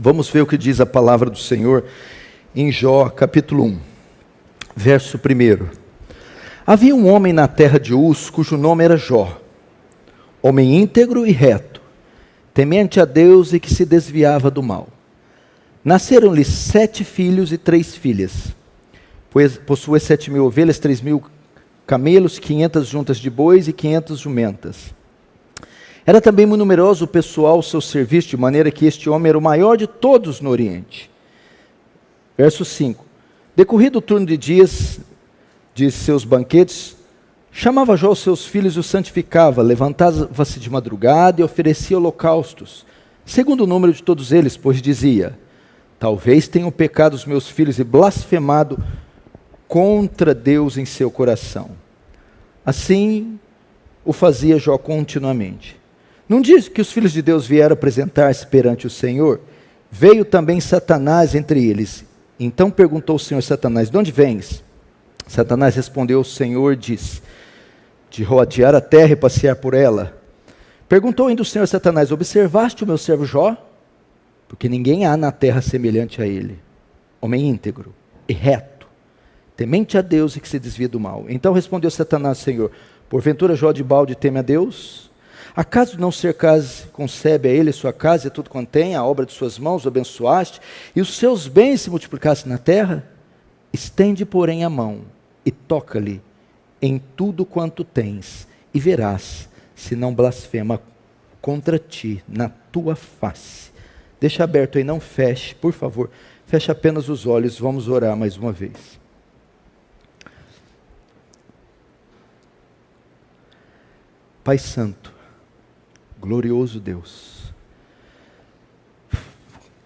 Vamos ver o que diz a palavra do Senhor em Jó, capítulo 1, verso 1. Havia um homem na terra de Uz, cujo nome era Jó, homem íntegro e reto, temente a Deus e que se desviava do mal. Nasceram-lhe 7 filhos e 3 filhas. Possuía 7.000 ovelhas, 3.000 camelos, 500 juntas de bois e 500 jumentas. Era também muito numeroso o pessoal ao seu serviço, de maneira que este homem era o maior de todos no Oriente. Verso 5. Decorrido o turno de dias de seus banquetes, chamava Jó os seus filhos e os santificava, levantava-se de madrugada e oferecia holocaustos, segundo o número de todos eles, pois dizia: talvez tenham pecado os meus filhos e blasfemado contra Deus em seu coração. Assim o fazia Jó continuamente. Num dia que os filhos de Deus vieram apresentar-se perante o Senhor, veio também Satanás entre eles. Então perguntou o Senhor a Satanás: de onde vens? Satanás respondeu: o Senhor diz, de rodear a terra e passear por ela. Perguntou ainda o Senhor a Satanás: observaste o meu servo Jó? Porque ninguém há na terra semelhante a ele, homem íntegro e reto, temente a Deus e que se desvia do mal. Então respondeu Satanás ao Senhor: porventura Jó de balde teme a Deus? Acaso não cercase, concebe a ele sua casa e tudo quanto tem, a obra de suas mãos o abençoaste, e os seus bens se multiplicassem na terra? Estende, porém, a mão e toca-lhe em tudo quanto tens, e verás se não blasfema contra ti na tua face. Deixa aberto aí, não feche, por favor, feche apenas os olhos, vamos orar mais uma vez. Pai Santo, glorioso Deus,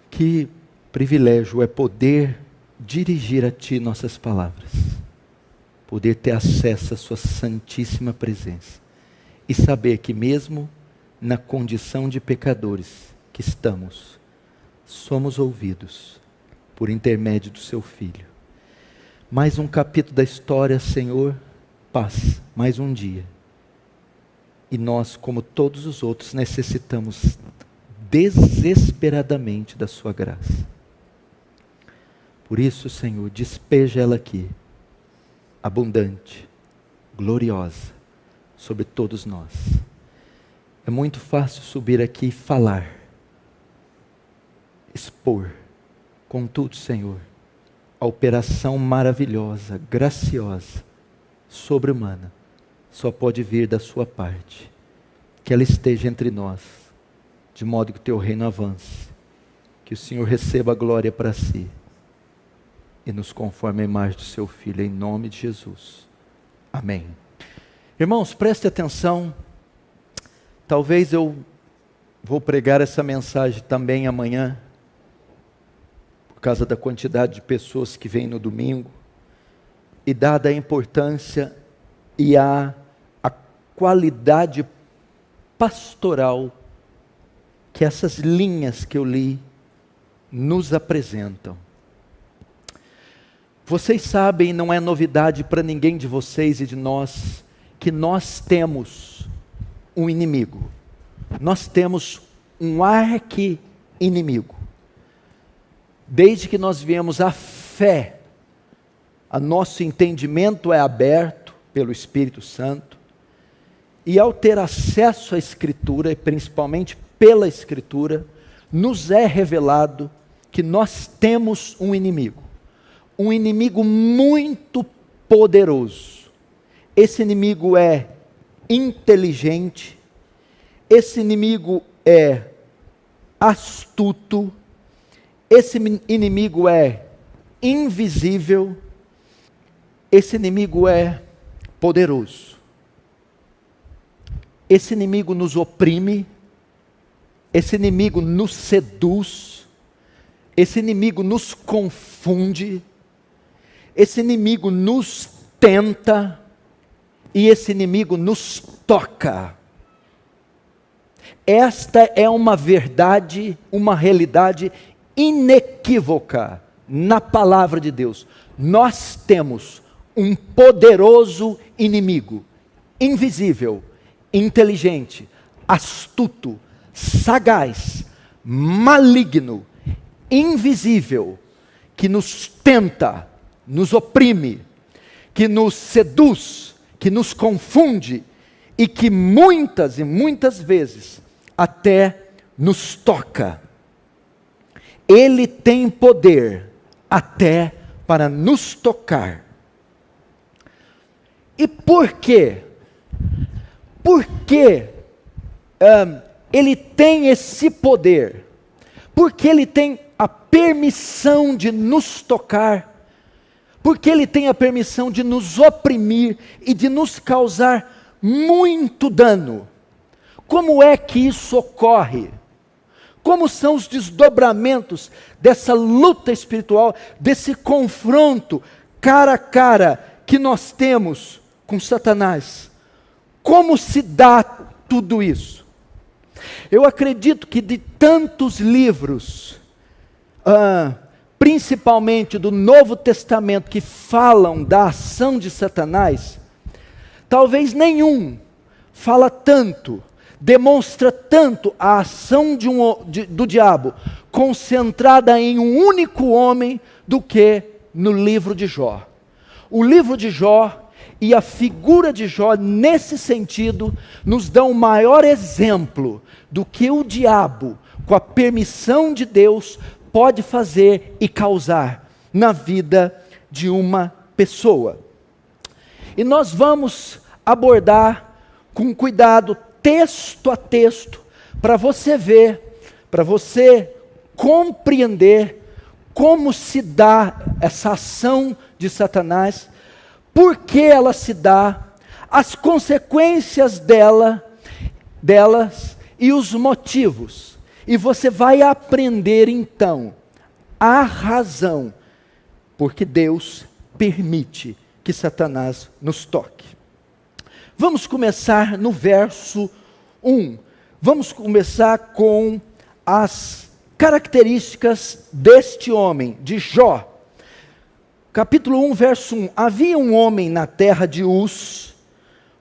que privilégio é poder dirigir a Ti nossas palavras, poder ter acesso à Sua santíssima presença e saber que mesmo na condição de pecadores que estamos, somos ouvidos por intermédio do Seu Filho. Mais um capítulo da história, Senhor, passa, mais um dia. E nós, como todos os outros, necessitamos desesperadamente da sua graça. Por isso, Senhor, despeja ela aqui, abundante, gloriosa, sobre todos nós. É muito fácil subir aqui e falar, expor. Contudo, Senhor, a operação maravilhosa, graciosa, sobre-humana, só pode vir da sua parte. Que ela esteja entre nós, de modo que o teu reino avance, que o Senhor receba a glória para si, e nos conforme a imagem do seu Filho, em nome de Jesus. Amém. Irmãos, preste atenção, talvez eu vou pregar essa mensagem também amanhã, por causa da quantidade de pessoas que vêm no domingo, e dada a importância e a qualidade pastoral que essas linhas que eu li nos apresentam. Vocês sabem, não é novidade para ninguém de vocês e de nós, que nós temos um inimigo. Nós temos um arqui-inimigo. Desde que nós viemos à fé, o nosso entendimento é aberto pelo Espírito Santo, e ao ter acesso à Escritura, e principalmente pela Escritura, nos é revelado que nós temos um inimigo muito poderoso. Esse inimigo é inteligente, esse inimigo é astuto, esse inimigo é invisível, esse inimigo é poderoso. Esse inimigo nos oprime, esse inimigo nos seduz, esse inimigo nos confunde, esse inimigo nos tenta e esse inimigo nos toca. Esta é uma verdade, uma realidade inequívoca na palavra de Deus. Nós temos um poderoso inimigo, invisível, inteligente, astuto, sagaz, maligno, invisível que nos tenta, nos oprime, que nos seduz, que nos confunde e que muitas e muitas vezes até nos toca. Ele tem poder até para nos tocar. E por quê? Por que ele tem esse poder? Porque ele tem a permissão de nos tocar, porque ele tem a permissão de nos oprimir e de nos causar muito dano. Como é que isso ocorre? Como são os desdobramentos dessa luta espiritual, desse confronto cara a cara que nós temos com Satanás? Como se dá tudo isso? Eu acredito que de tantos livros, principalmente do Novo Testamento, que falam da ação de Satanás, talvez nenhum fala tanto, demonstra tanto a ação do diabo, concentrada em um único homem, do que no livro de Jó. O livro de Jó e a figura de Jó, nesse sentido, nos dão o maior exemplo do que o diabo, com a permissão de Deus, pode fazer e causar na vida de uma pessoa. E nós vamos abordar com cuidado, texto a texto, para você ver, para você compreender como se dá essa ação de Satanás, por que ela se dá, as consequências delas e os motivos. E você vai aprender então a razão porque Deus permite que Satanás nos toque. Vamos começar no verso 1. Vamos começar com as características deste homem, de Jó. Capítulo 1, verso 1. Havia um homem na terra de Uz,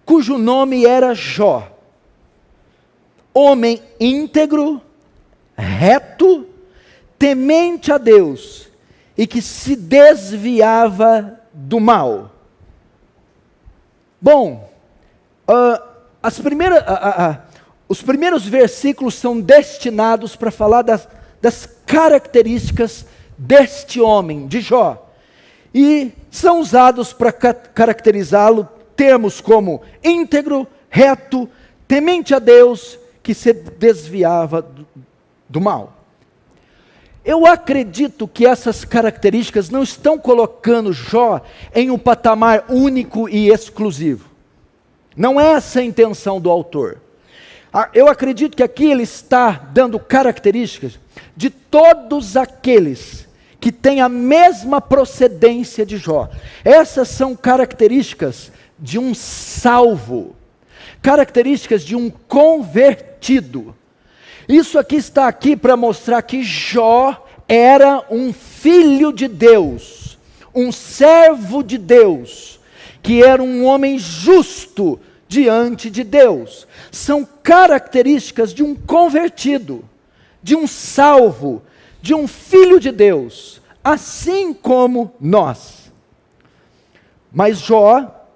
cujo nome era Jó. Homem íntegro, reto, temente a Deus, e que se desviava do mal. Bom, os primeiros versículos são destinados para falar das características deste homem, de Jó. E são usados para caracterizá-lo termos como íntegro, reto, temente a Deus, que se desviava do mal. Eu acredito que essas características não estão colocando Jó em um patamar único e exclusivo. Não é essa a intenção do autor. Eu acredito que aqui ele está dando características de todos aqueles que têm a mesma procedência de Jó. Essas são características de um salvo, características de um convertido. Isso aqui está aqui para mostrar que Jó era um filho de Deus, um servo de Deus, que era um homem justo diante de Deus. São características de um convertido, de um salvo, de um filho de Deus, assim como nós. Mas Jó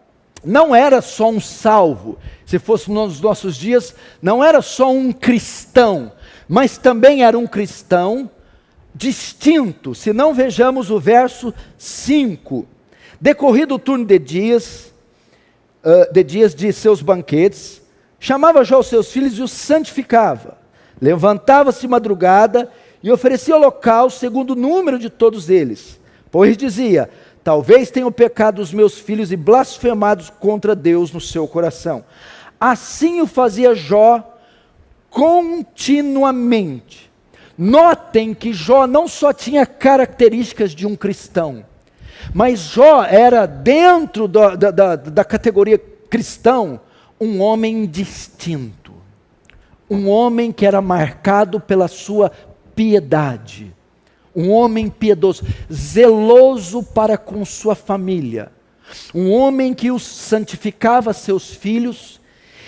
não era só um salvo, se fosse nos nossos dias, não era só um cristão, mas também era um cristão distinto. Se não, vejamos o verso 5. Decorrido o turno de dias de seus banquetes, chamava Jó os seus filhos e os santificava. Levantava-se madrugada e oferecia holocausto segundo o número de todos eles. Pois dizia: talvez tenham pecado os meus filhos e blasfemado contra Deus no seu coração. Assim o fazia Jó continuamente. Notem que Jó não só tinha características de um cristão, mas Jó era, dentro da categoria cristão, um homem distinto. Um homem que era marcado pela sua piedade. Um homem piedoso, zeloso para com sua família. Um homem que os santificava seus filhos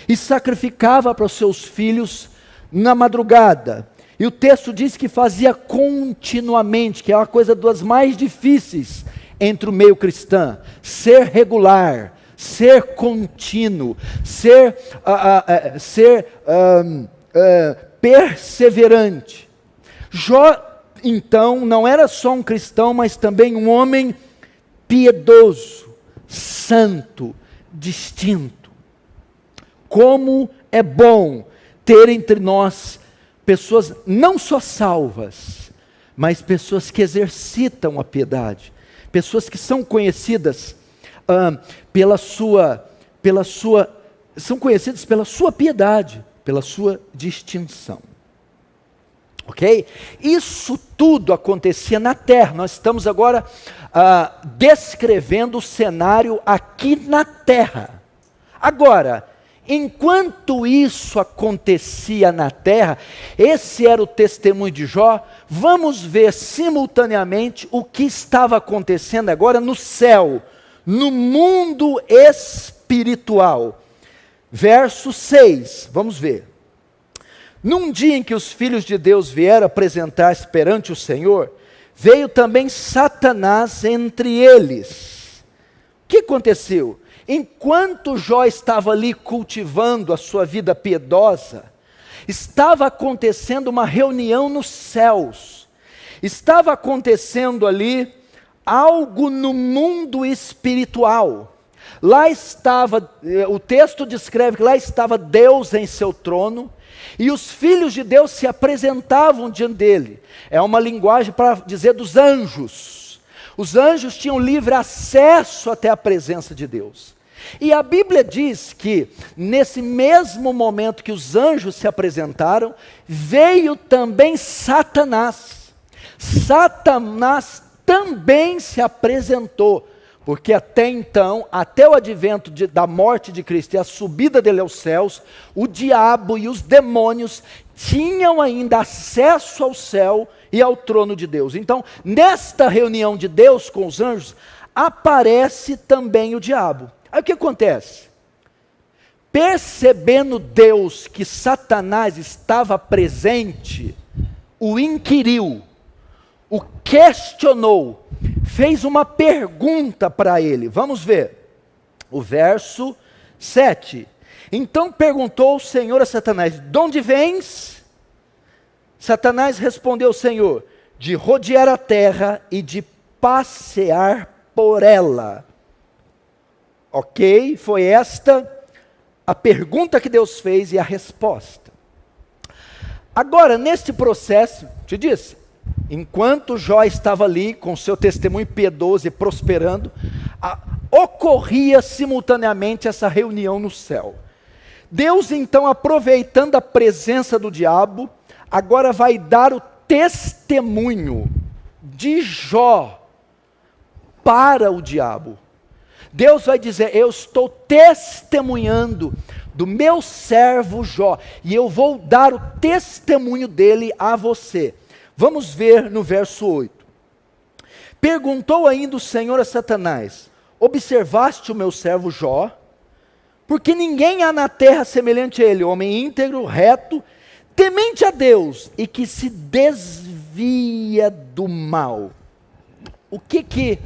e sacrificava para os seus filhos na madrugada. E o texto diz que fazia continuamente, que é uma coisa das mais difíceis entre o meio cristão: ser regular, ser contínuo, ser perseverante. Jó, então, não era só um cristão, mas também um homem piedoso, santo, distinto. Como é bom ter entre nós pessoas não só salvas, mas pessoas que exercitam a piedade, pessoas que são conhecidas são conhecidas pela sua piedade, pela sua distinção. Ok? Isso tudo acontecia na terra. Nós estamos agora descrevendo o cenário aqui na terra. Agora, enquanto isso acontecia na terra, esse era o testemunho de Jó. Vamos ver simultaneamente o que estava acontecendo agora no céu, no mundo espiritual. Verso 6, vamos ver. Num dia em que os filhos de Deus vieram apresentar-se perante o Senhor, veio também Satanás entre eles. O que aconteceu? Enquanto Jó estava ali cultivando a sua vida piedosa, estava acontecendo uma reunião nos céus. Estava acontecendo ali algo no mundo espiritual. Lá estava, o texto descreve que lá estava Deus em seu trono, e os filhos de Deus se apresentavam diante dele. É uma linguagem para dizer dos anjos. Os anjos tinham livre acesso até a presença de Deus. E a Bíblia diz que, nesse mesmo momento que os anjos se apresentaram, veio também Satanás. Satanás também se apresentou, porque até então, até o advento da morte de Cristo e a subida dele aos céus, o diabo e os demônios tinham ainda acesso ao céu e ao trono de Deus. Então, nesta reunião de Deus com os anjos, aparece também o diabo. Aí o que acontece? Percebendo Deus que Satanás estava presente, o inquiriu, o questionou, fez uma pergunta para ele. Vamos ver o verso 7. Então perguntou o Senhor a Satanás: de onde vens? Satanás respondeu ao Senhor: de rodear a terra e de passear por ela. Ok? Foi esta a pergunta que Deus fez e a resposta. Agora, neste processo, te disse, enquanto Jó estava ali com seu testemunho piedoso e prosperando, ocorria simultaneamente essa reunião no céu. Deus, então, aproveitando a presença do diabo, agora vai dar o testemunho de Jó para o diabo. Deus vai dizer: eu estou testemunhando do meu servo Jó, e eu vou dar o testemunho dele a você. Vamos ver no verso 8. Perguntou ainda o Senhor a Satanás: observaste o meu servo Jó? Porque ninguém há na terra semelhante a ele, homem íntegro, reto, temente a Deus, e que se desvia do mal. O que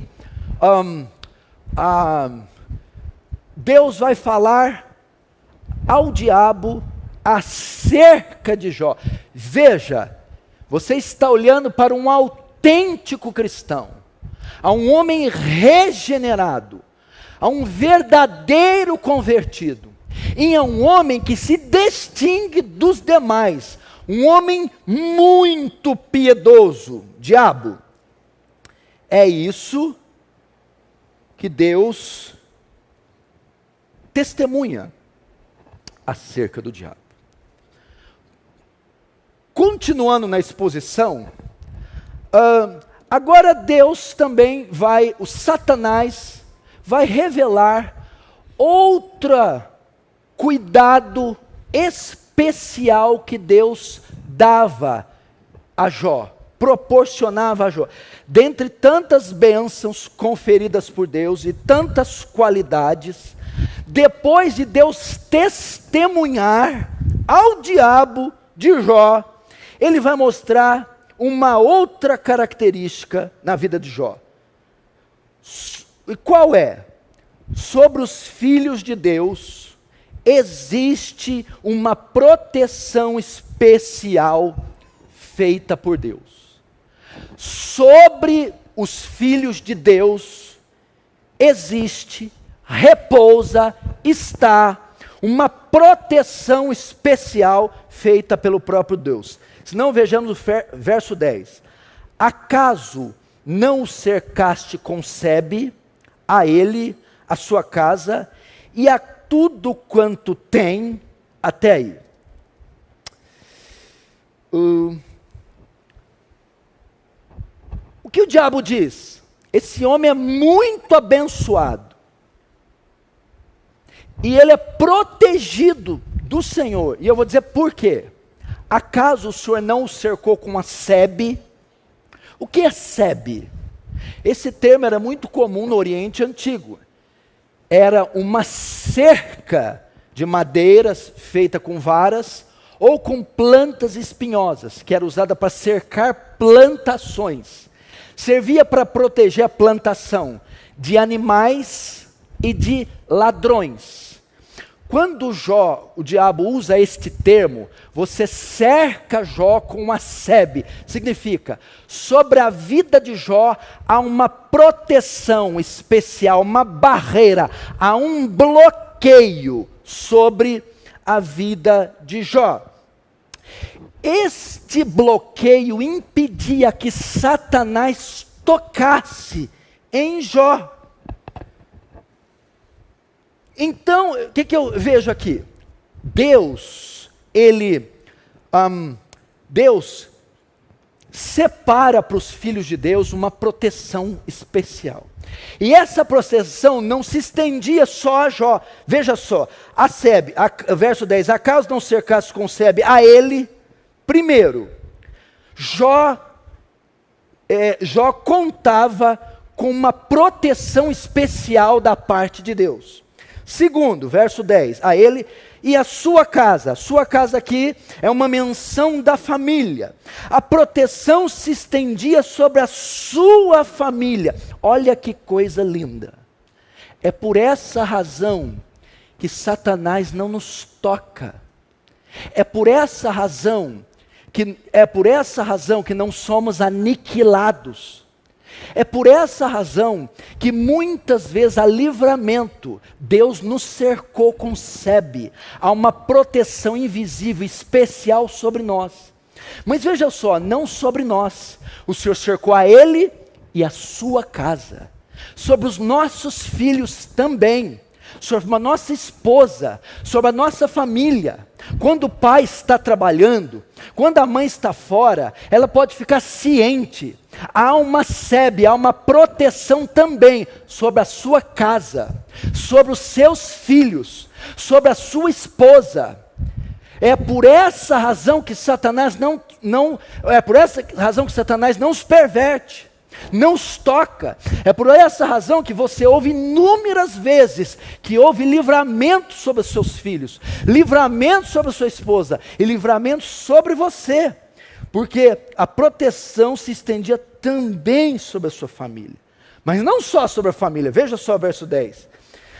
Deus vai falar ao diabo acerca de Jó? Veja, você está olhando para um autêntico cristão, a um homem regenerado, a um verdadeiro convertido, e a um homem que se distingue dos demais, um homem muito piedoso. Diabo, é isso que Deus testemunha acerca do diabo. Continuando na exposição, agora Deus também o Satanás vai revelar outro cuidado especial que Deus dava a Jó, proporcionava a Jó. Dentre tantas bênçãos conferidas por Deus e tantas qualidades, depois de Deus testemunhar ao diabo de Jó, ele vai mostrar uma outra característica na vida de Jó. E qual é? Sobre os filhos de Deus, existe uma proteção especial feita por Deus. Sobre os filhos de Deus, existe, repousa, está uma proteção especial feita pelo próprio Deus. Se não, vejamos o verso 10. Acaso não o cercaste com sebe, a ele, a sua casa, e a tudo quanto tem, até aí. O que o diabo diz? Esse homem é muito abençoado. E ele é protegido do Senhor. E eu vou dizer por quê. Acaso o Senhor não o cercou com a sebe? O que é sebe? Esse termo era muito comum no Oriente Antigo. Era uma cerca de madeiras feita com varas ou com plantas espinhosas, que era usada para cercar plantações. Servia para proteger a plantação de animais e de ladrões. Quando Jó, o diabo usa este termo, você cerca Jó com uma sebe. Significa, sobre a vida de Jó há uma proteção especial, uma barreira, há um bloqueio sobre a vida de Jó. Este bloqueio impedia que Satanás tocasse em Jó. Então, o que eu vejo aqui? Deus separa para os filhos de Deus uma proteção especial. E essa proteção não se estendia só a Jó. Veja só, a sebe, verso 10, acaso não cercasse com sebe a ele? Primeiro, Jó contava com uma proteção especial da parte de Deus. Segundo, verso 10, a ele e a sua casa. A sua casa aqui é uma menção da família. A proteção se estendia sobre a sua família. Olha que coisa linda. É por essa razão que Satanás não nos toca. É por essa razão que não somos aniquilados. É por essa razão que muitas vezes há livramento. Deus nos cercou com sebe. Há uma proteção invisível, especial sobre nós. Mas veja só, não sobre nós. O Senhor cercou a ele e a sua casa. Sobre os nossos filhos também. Sobre a nossa esposa, sobre a nossa família. Quando o pai está trabalhando, quando a mãe está fora, ela pode ficar ciente. Há uma sebe, há uma proteção também sobre a sua casa, sobre os seus filhos, sobre a sua esposa. É por essa razão que Satanás não os perverte, não os toca. É por essa razão que você ouve inúmeras vezes que houve livramento sobre os seus filhos, livramento sobre a sua esposa e livramento sobre você, porque a proteção se estendia também sobre a sua família. Mas não só sobre a família, veja só o verso 10.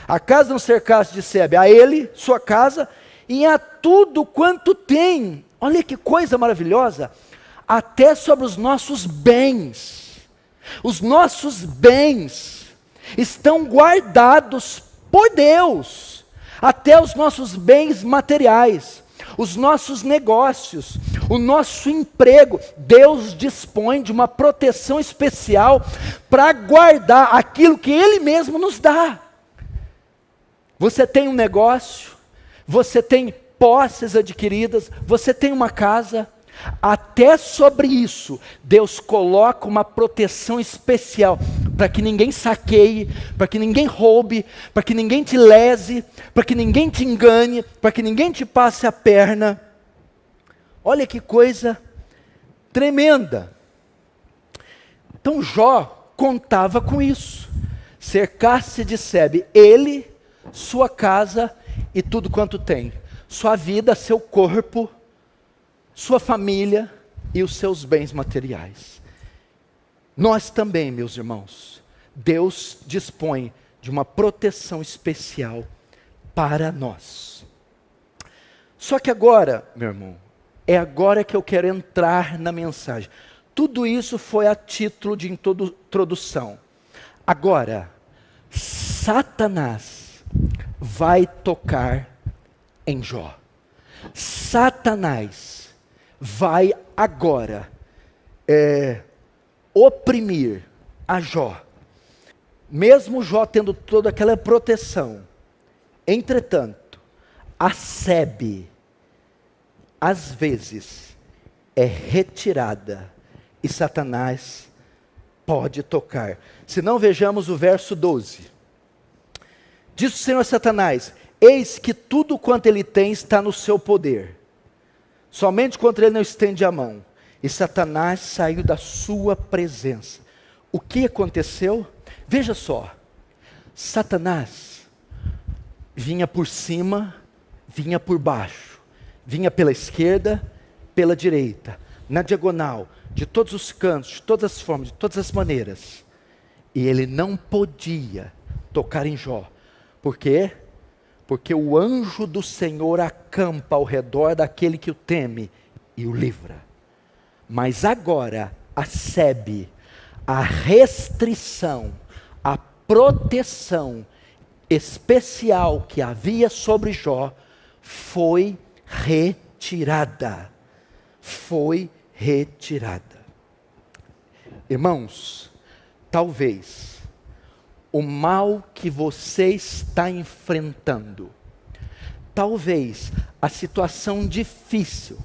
Acaso não cercasse de sebe a ele, sua casa, e a tudo quanto tem. Olha que coisa maravilhosa. Até sobre os nossos bens. Os nossos bens estão guardados por Deus. Até os nossos bens materiais, os nossos negócios, o nosso emprego. Deus dispõe de uma proteção especial para guardar aquilo que Ele mesmo nos dá. Você tem um negócio, você tem posses adquiridas, você tem uma casa. Até sobre isso, Deus coloca uma proteção especial para que ninguém saqueie, para que ninguém roube, para que ninguém te lese, para que ninguém te engane, para que ninguém te passe a perna. Olha que coisa tremenda. Então Jó contava com isso. Cercar-se de sebe, ele, sua casa e tudo quanto tem. Sua vida, seu corpo, sua família, e os seus bens materiais. Nós também, meus irmãos, Deus dispõe de uma proteção especial para nós. Só que agora, meu irmão, é agora que eu quero entrar na mensagem. Tudo isso foi a título de introdução. Agora, Satanás vai tocar em Jó. Satanás vai agora oprimir a Jó. Mesmo Jó tendo toda aquela proteção, entretanto, a sebe, às vezes, é retirada e Satanás pode tocar. Se não, vejamos o verso 12. Diz o Senhor a Satanás: eis que tudo quanto ele tem está no seu poder, somente contra ele não estende a mão. E Satanás saiu da sua presença. O que aconteceu? Veja só, Satanás vinha por cima, vinha por baixo, vinha pela esquerda, pela direita, na diagonal, de todos os cantos, de todas as formas, de todas as maneiras. E ele não podia tocar em Jó. Por quê? Porque o anjo do Senhor acampa ao redor daquele que o teme e o livra. Mas agora, a sebe, a restrição, a proteção especial que havia sobre Jó, foi retirada. Foi retirada. Irmãos, talvez o mal que você está enfrentando, talvez a situação difícil,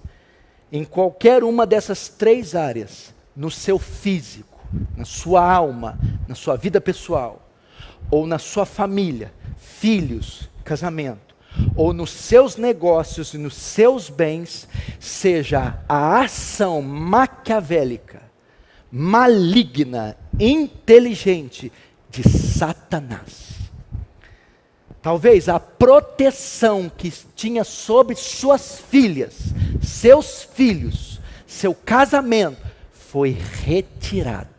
em qualquer uma dessas três áreas, no seu físico, na sua alma, na sua vida pessoal, ou na sua família, filhos, casamento, ou nos seus negócios e nos seus bens, seja a ação maquiavélica, maligna, inteligente de Satanás. Talvez a proteção que tinha sobre suas filhas, seus filhos, seu casamento, foi retirada.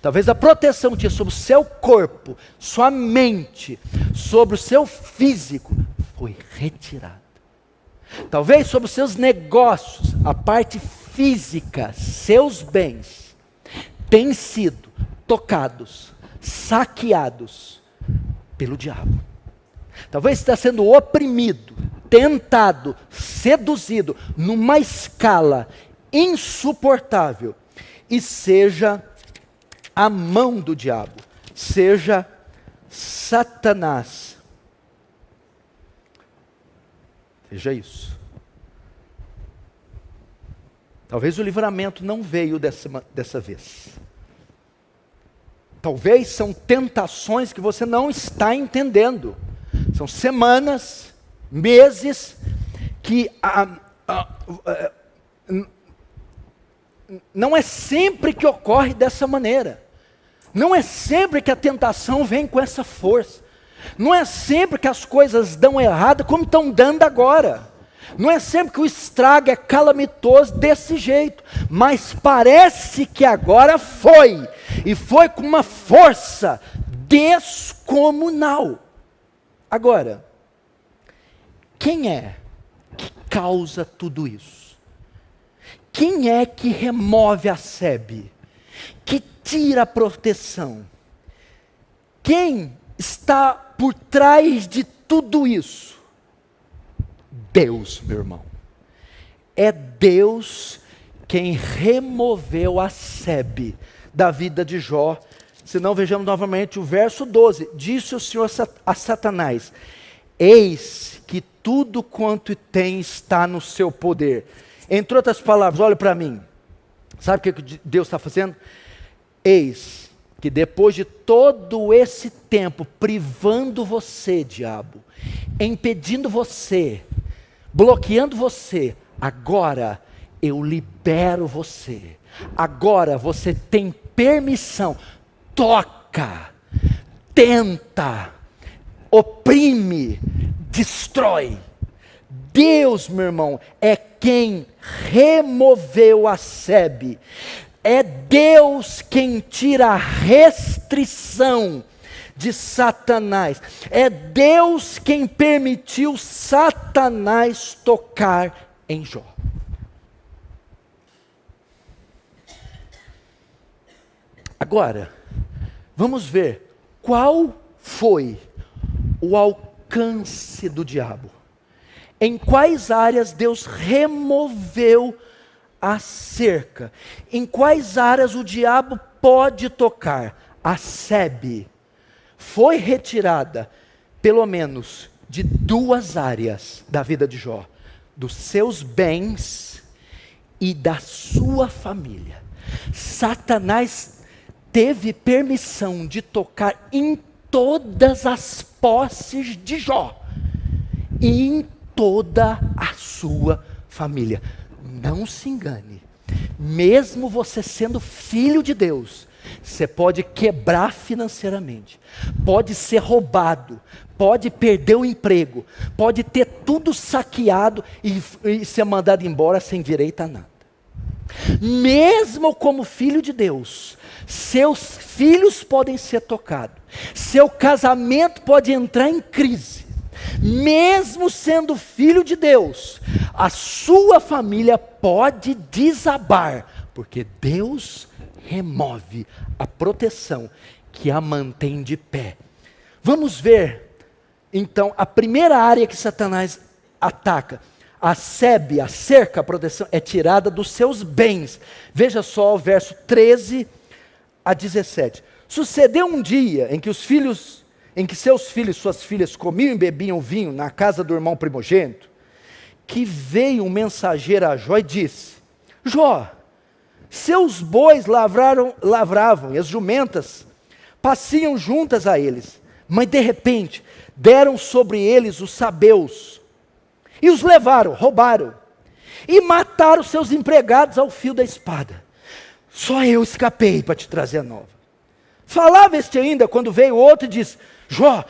Talvez a proteção que tinha sobre o seu corpo, sua mente, sobre o seu físico, foi retirada. Talvez sobre os seus negócios, a parte física, seus bens, têm sido tocados, saqueados pelo diabo. Talvez está sendo oprimido, tentado, seduzido, numa escala insuportável, e seja a mão do diabo, seja Satanás. Veja isso. Talvez o livramento não veio dessa vez. Talvez são tentações que você não está entendendo. São semanas, meses, que não é sempre que ocorre dessa maneira. Não é sempre que a tentação vem com essa força. Não é sempre que as coisas dão errado como estão dando agora. Não é sempre que o estrago é calamitoso desse jeito. Mas parece que agora foi. E foi com uma força descomunal. Agora, quem é que causa tudo isso? Quem é que remove a sebe? Que tira a proteção? Quem está por trás de tudo isso? Deus, meu irmão. É Deus quem removeu a sebe da vida de Jó. Se não, vejamos novamente o verso 12. Disse o Senhor a Satanás: eis que tudo quanto tem está no seu poder. Entre outras palavras, olha para mim. Sabe o que Deus está fazendo? Eis que depois de todo esse tempo privando você, diabo, impedindo você, bloqueando você, agora eu libero você. Agora você tem permissão. Toca, tenta, oprime, destrói. Deus, meu irmão, é quem removeu a sebe. É Deus quem tira a restrição de Satanás. É Deus quem permitiu Satanás tocar em Jó. Agora, vamos ver qual foi o alcance do diabo. Em quais áreas Deus removeu a cerca? Em quais áreas o diabo pode tocar? A sebe foi retirada, pelo menos, de 2 áreas da vida de Jó: dos seus bens e da sua família. Satanás teve permissão de tocar em todas as posses de Jó e em toda a sua família. Não se engane, mesmo você sendo filho de Deus, você pode quebrar financeiramente, pode ser roubado, pode perder o emprego, pode ter tudo saqueado e ser mandado embora sem direito a nada. Mesmo como filho de Deus, seus filhos podem ser tocados, seu casamento pode entrar em crise. Mesmo sendo filho de Deus, a sua família pode desabar, porque Deus remove a proteção que a mantém de pé. Vamos ver, então, a primeira área que Satanás ataca. A sebe, a cerca, a proteção, é tirada dos seus bens. Veja só o verso 13 a 17. Sucedeu um dia em que seus filhos e suas filhas comiam e bebiam vinho na casa do irmão primogênito, que veio um mensageiro a Jó e disse: Jó, seus bois lavravam e as jumentas passiam juntas a eles, mas de repente deram sobre eles os sabeus, e os levaram, roubaram, e mataram seus empregados ao fio da espada. Só eu escapei para te trazer a nova. Falava este ainda, quando veio outro e disse: Jó,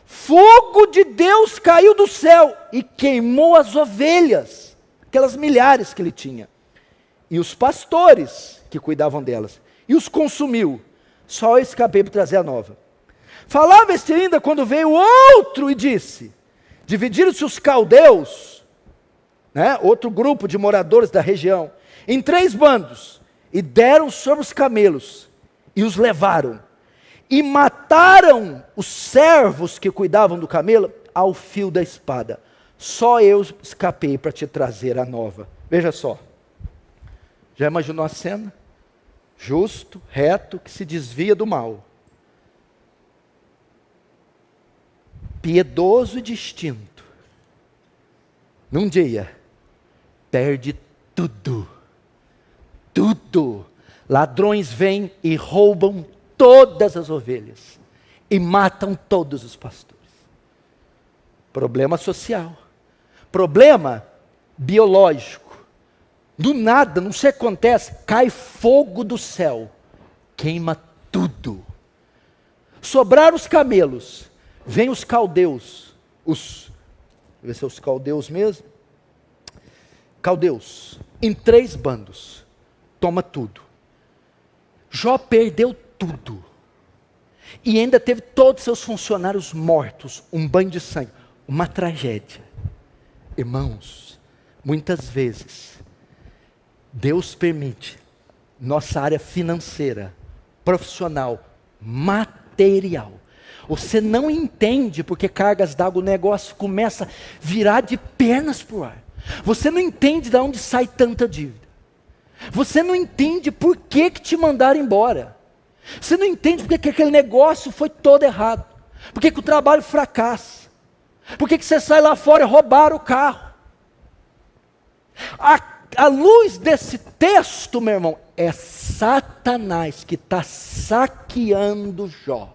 fogo de Deus caiu do céu e queimou as ovelhas, aquelas milhares que ele tinha, e os pastores que cuidavam delas, e os consumiu. Só eu escapei para trazer a nova. Falava este ainda, quando veio outro e disse: dividiram-se os caldeus, outro grupo de moradores da região, em 3 bandos, e deram sobre os camelos, e os levaram, e mataram os servos que cuidavam do camelo ao fio da espada. Só eu escapei para te trazer a nova. Veja só, já imaginou a cena? Justo, reto, que se desvia do mal, piedoso e distinto, num dia, perde tudo. Ladrões vêm e roubam todas as ovelhas, e matam todos os pastores. Problema social, problema biológico. Do nada, não sei o que acontece, cai fogo do céu, queima tudo. Sobraram os camelos, vêm os caldeus, deixa eu ver se é os caldeus mesmo, caldeus, em 3 bandos, toma tudo. Jó perdeu tudo, e ainda teve todos seus funcionários mortos, um banho de sangue, uma tragédia. Irmãos, muitas vezes, Deus permite nossa área financeira, profissional, material. Você não entende porque cargas d'água, o negócio começa a virar de pernas para o ar. Você não entende de onde sai tanta dívida. Você não entende por que te mandaram embora. Você não entende porque que aquele negócio foi todo errado. Por que o trabalho fracassa. Por que você sai lá fora e roubaram o carro. A luz desse texto, meu irmão, é Satanás que está saqueando Jó,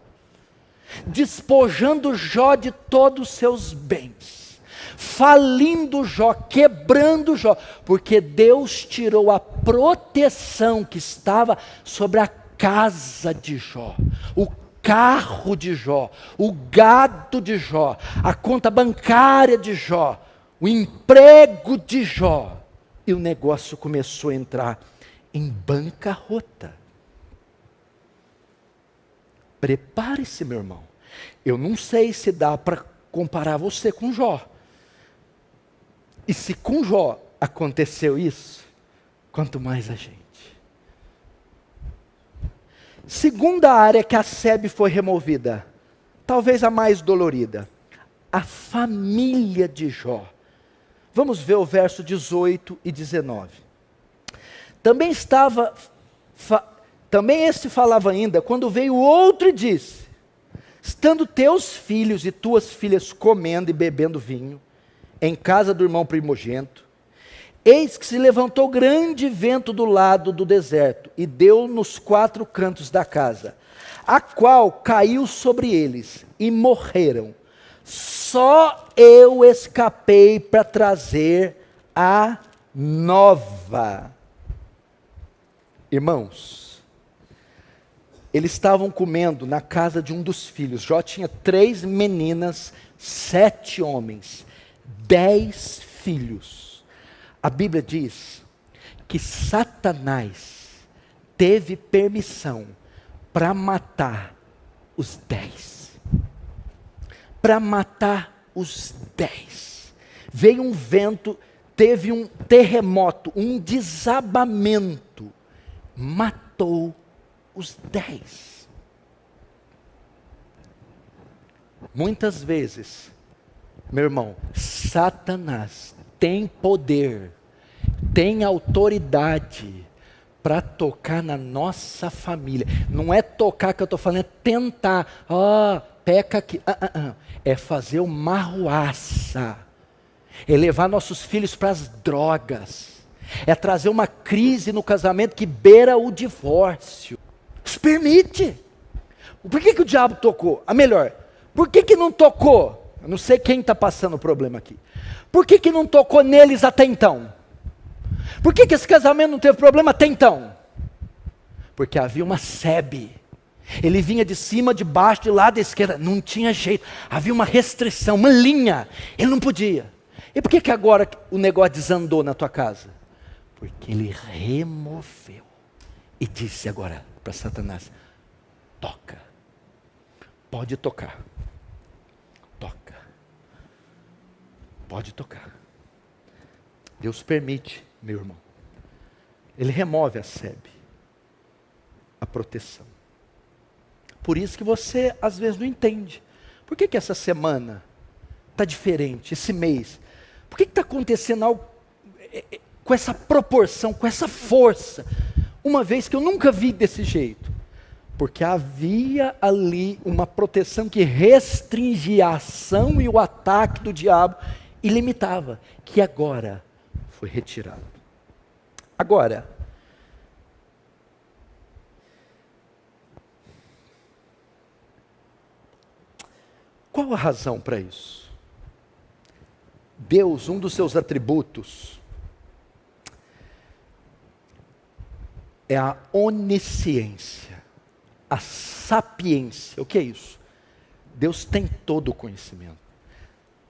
despojando Jó de todos os seus bens, falindo Jó, quebrando Jó, porque Deus tirou a proteção que estava sobre a casa de Jó, o carro de Jó, o gado de Jó, a conta bancária de Jó. o emprego de Jó, e o negócio começou a entrar em bancarrota. Prepare-se, meu irmão. Eu não sei se dá para comparar você com Jó. E se com Jó aconteceu isso, quanto mais a gente. Segunda área que a SEB foi removida, talvez a mais dolorida, a família de Jó. Vamos ver o verso 18 e 19. Também este falava ainda, quando veio outro e disse: estando teus filhos e tuas filhas comendo e bebendo vinho, em casa do irmão primogênito, eis que se levantou grande vento do lado do deserto, e deu nos 4 cantos da casa, a qual caiu sobre eles, e morreram. Só eu escapei para trazer a nova. Irmãos, eles estavam comendo na casa de um dos filhos. Jó tinha 3 meninas, 7 homens, 10 filhos. A Bíblia diz que Satanás teve permissão para matar os 10. Para matar os 10. Veio um vento, teve um terremoto, um desabamento, matou os 10. Muitas vezes, meu irmão, Satanás tem poder, tem autoridade para tocar na nossa família. Não é tocar que eu estou falando, é tentar. Peca aqui. É fazer uma arruaça. É levar nossos filhos para as drogas. É trazer uma crise no casamento que beira o divórcio. Isso permite. Por que o diabo tocou? Melhor, por que não tocou? Eu não sei quem está passando o problema aqui. Por que não tocou neles até então? Por que esse casamento não teve problema até então? Porque havia uma SEB. Ele vinha de cima, de baixo, de lado, da esquerda. Não tinha jeito. Havia uma restrição, uma linha. Ele não podia. E por que agora o negócio desandou na tua casa? Porque ele removeu. E disse agora para Satanás: toca. Pode tocar. Toca. Pode tocar. Deus permite, meu irmão. Ele remove a SEB, a proteção. Por isso que você às vezes não entende. Por que essa semana está diferente, esse mês? Por que está acontecendo algo com essa proporção, com essa força? Uma vez que eu nunca vi desse jeito. Porque havia ali uma proteção que restringia a ação e o ataque do diabo e limitava, que agora foi retirado. Agora, qual a razão para isso? Deus, um dos seus atributos é a onisciência, a sapiência. O que é isso? Deus tem todo o conhecimento.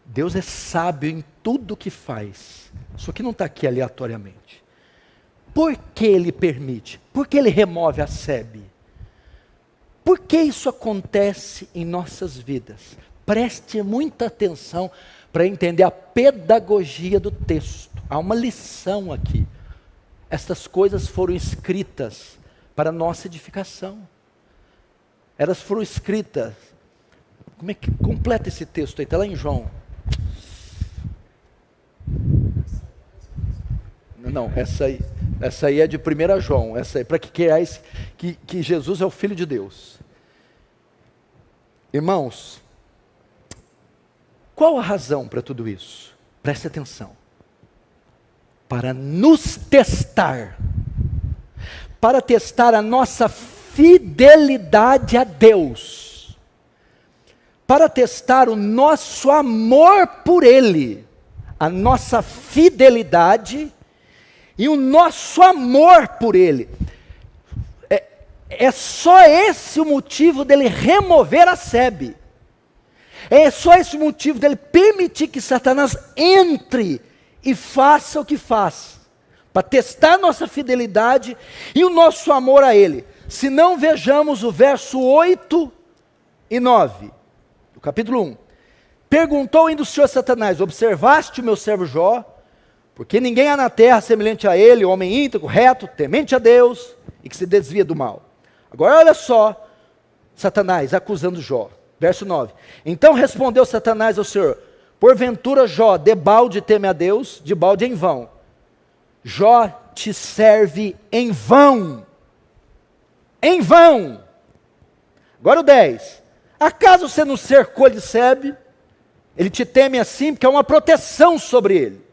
Deus é sábio em tudo que faz. Isso aqui não está aqui aleatoriamente. Por que Ele permite? Por que Ele remove a SEB? Por que isso acontece em nossas vidas? Preste muita atenção para entender a pedagogia do texto. Há uma lição aqui. Estas coisas foram escritas para nossa edificação. Elas foram escritas. Como é que completa esse texto aí? Está lá em João. Não, essa aí é de 1 João. Essa aí, para que querais que Jesus é o Filho de Deus. Irmãos, qual a razão para tudo isso? Preste atenção. Para nos testar. Para testar a nossa fidelidade a Deus. Para testar o nosso amor por Ele. A nossa fidelidade e o nosso amor por Ele. É só esse o motivo dele remover a SEB. É só esse motivo dele permitir que Satanás entre e faça o que faz, para testar nossa fidelidade e o nosso amor a ele. Se não, vejamos o verso 8 e 9, do capítulo 1. Perguntou ainda o Senhor Satanás: observaste o meu servo Jó? Porque ninguém há na terra semelhante a ele, homem íntegro, reto, temente a Deus e que se desvia do mal. Agora olha só, Satanás acusando Jó. Verso 9. Então respondeu Satanás ao Senhor: porventura Jó, debalde teme a Deus, debalde em vão. Jó te serve em vão. Em vão. Agora o 10. Acaso você não cercou de Sebe? Ele te teme assim porque é uma proteção sobre ele.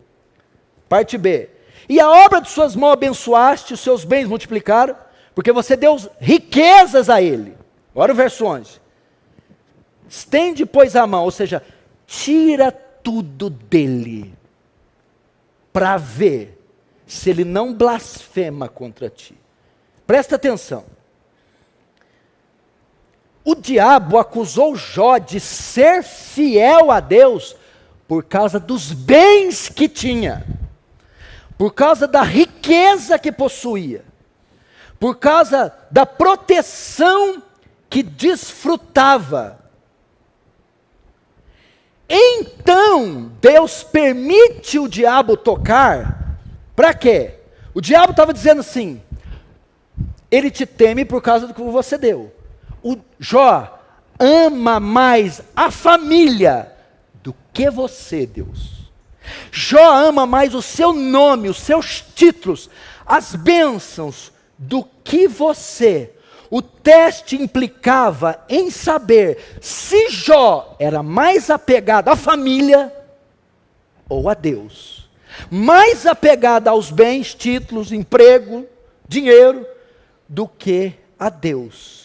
Parte B. E a obra de suas mãos abençoaste, os seus bens multiplicaram, porque você deu riquezas a ele. Agora o verso 11. Estende, pois, a mão, ou seja, tira tudo dele, para ver se ele não blasfema contra ti. Presta atenção. O diabo acusou Jó de ser fiel a Deus por causa dos bens que tinha, por causa da riqueza que possuía, por causa da proteção que desfrutava. Então, Deus permite o diabo tocar, para quê? O diabo estava dizendo assim: ele te teme por causa do que você deu. O Jó ama mais a família do que você, Deus. Jó ama mais o seu nome, os seus títulos, as bênçãos, do que você. O teste implicava em saber se Jó era mais apegado à família ou a Deus. Mais apegado aos bens, títulos, emprego, dinheiro, do que a Deus.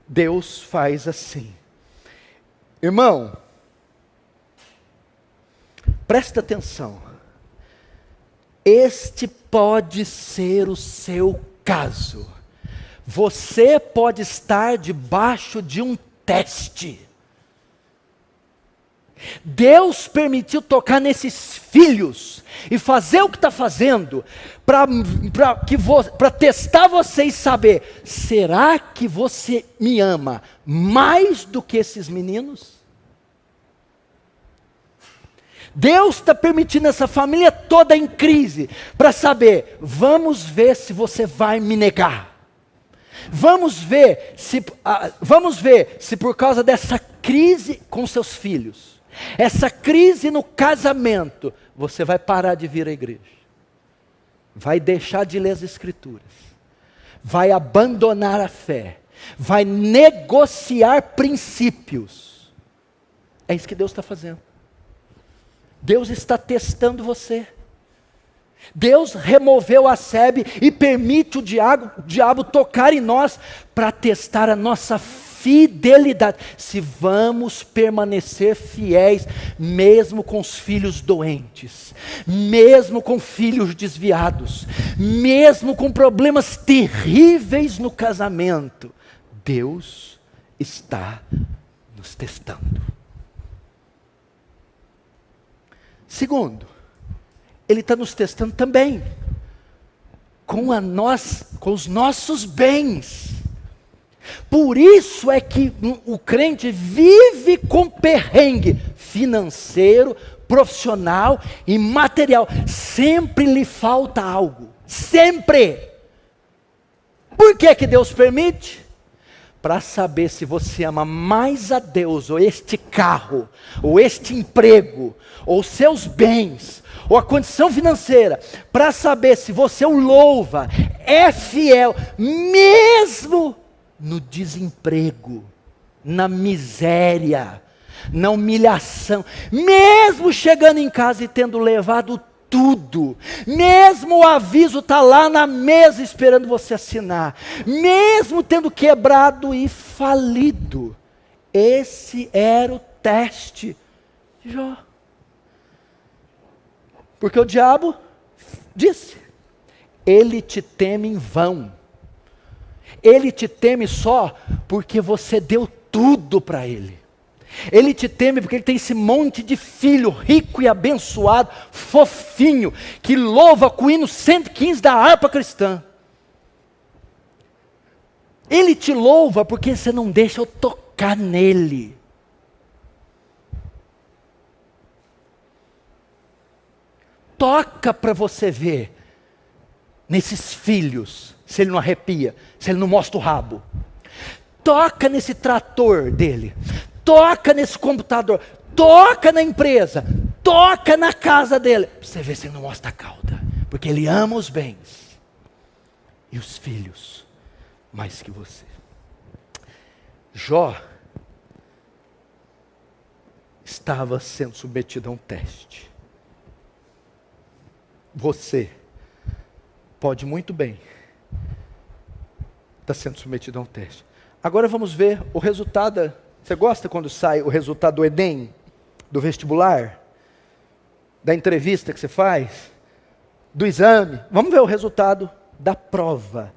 Deus faz assim. Irmão, presta atenção. Este pode ser o seu caso. Você pode estar debaixo de um teste. Deus permitiu tocar nesses filhos e fazer o que está fazendo para testar você e saber: será que você me ama mais do que esses meninos? Deus está permitindo essa família toda em crise para saber: vamos ver se você vai me negar. Vamos ver se por causa dessa crise com seus filhos, essa crise no casamento, você vai parar de vir à igreja, vai deixar de ler as escrituras, vai abandonar a fé, vai negociar princípios. É isso que Deus está fazendo. Deus está testando você. Deus removeu a Sebe e permite o diabo tocar em nós para testar a nossa fidelidade. Se vamos permanecer fiéis, mesmo com os filhos doentes, mesmo com filhos desviados, mesmo com problemas terríveis no casamento. Deus está nos testando. Segundo, Ele está nos testando também com os nossos bens. Por isso é que o crente vive com perrengue financeiro, profissional e material. Sempre lhe falta algo. Sempre. Por que que Deus permite? Para saber se você ama mais a Deus, ou este carro, ou este emprego, ou seus bens, ou a condição financeira, para saber se você o louva, é fiel, mesmo no desemprego, na miséria, na humilhação, mesmo chegando em casa e tendo levado tudo, mesmo o aviso está lá na mesa esperando você assinar, mesmo tendo quebrado e falido. Esse era o teste de Jó. Porque o diabo disse: ele te teme em vão, Ele te teme só porque você deu tudo para Ele. Ele te teme porque Ele tem esse monte de filho rico e abençoado, fofinho, que louva com o hino 115 da harpa cristã. Ele te louva porque você não deixa eu tocar nele. Toca para você ver nesses filhos, se ele não arrepia, se ele não mostra o rabo. Toca nesse trator dele, toca nesse computador, toca na empresa, toca na casa dele. Pra você ver se ele não mostra a cauda, porque ele ama os bens e os filhos mais que você. Jó estava sendo submetido a um teste. Você pode muito bem estar sendo submetido a um teste. Agora vamos ver o resultado. Você gosta quando sai o resultado do Enem, do vestibular, da entrevista que você faz, do exame? Vamos ver o resultado da prova.